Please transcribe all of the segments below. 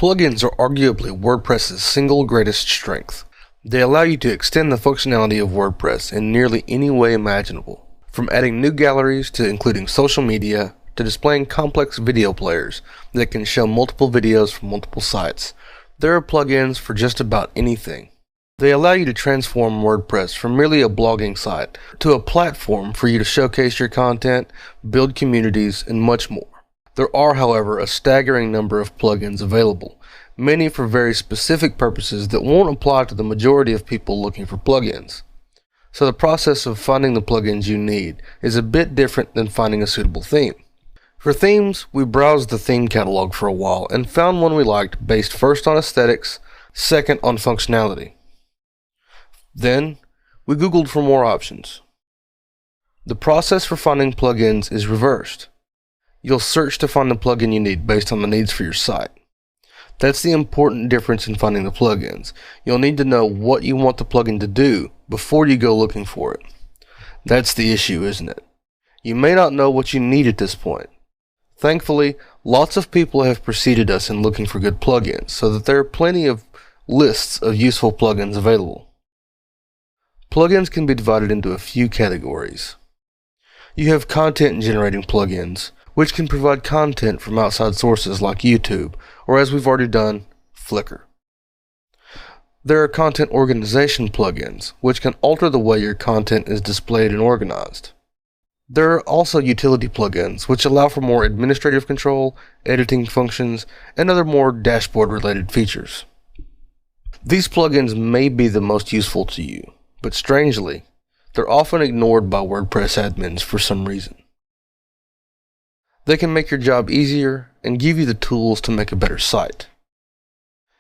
Plugins are arguably WordPress's single greatest strength. They allow you to extend the functionality of WordPress in nearly any way imaginable, from adding new galleries to including social media to displaying complex video players that can show multiple videos from multiple sites. There are plugins for just about anything. They allow you to transform WordPress from merely a blogging site to a platform for you to showcase your content, build communities, and much more. There are, however, a staggering number of plugins available, many for very specific purposes that won't apply to the majority of people looking for plugins. So the process of finding the plugins you need is a bit different than finding a suitable theme. For themes, we browsed the theme catalog for a while and found one we liked based first on aesthetics, second on functionality. Then, we Googled for more options. The process for finding plugins is reversed. You'll search to find the plugin you need based on the needs for your site. That's the important difference in finding the plugins. You'll need to know what you want the plugin to do before you go looking for it. That's the issue, isn't it? You may not know what you need at this point. Thankfully, lots of people have preceded us in looking for good plugins, so that there are plenty of lists of useful plugins available. Plugins can be divided into a few categories. You have content-generating plugins, which can provide content from outside sources like YouTube, or as we've already done, Flickr. There are content organization plugins, which can alter the way your content is displayed and organized. There are also utility plugins, which allow for more administrative control, editing functions, and other more dashboard-related features. These plugins may be the most useful to you, but strangely, they're often ignored by WordPress admins for some reason. They can make your job easier and give you the tools to make a better site.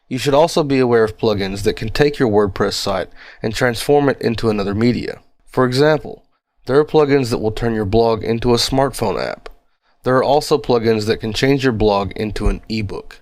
You should also be aware of plugins that can take your WordPress site and transform it into another media. For example, there are plugins that will turn your blog into a smartphone app. There are also plugins that can change your blog into an ebook.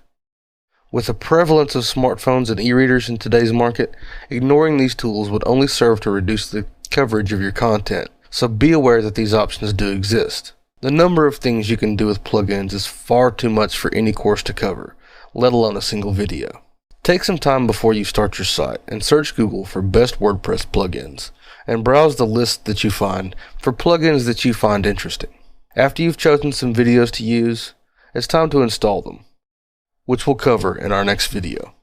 With the prevalence of smartphones and e-readers in today's market, ignoring these tools would only serve to reduce the coverage of your content, so be aware that these options do exist. The number of things you can do with plugins is far too much for any course to cover, let alone a single video. Take some time before you start your site and search Google for best WordPress plugins, and browse the list that you find for plugins that you find interesting. After you've chosen some videos to use, it's time to install them, which we'll cover in our next video.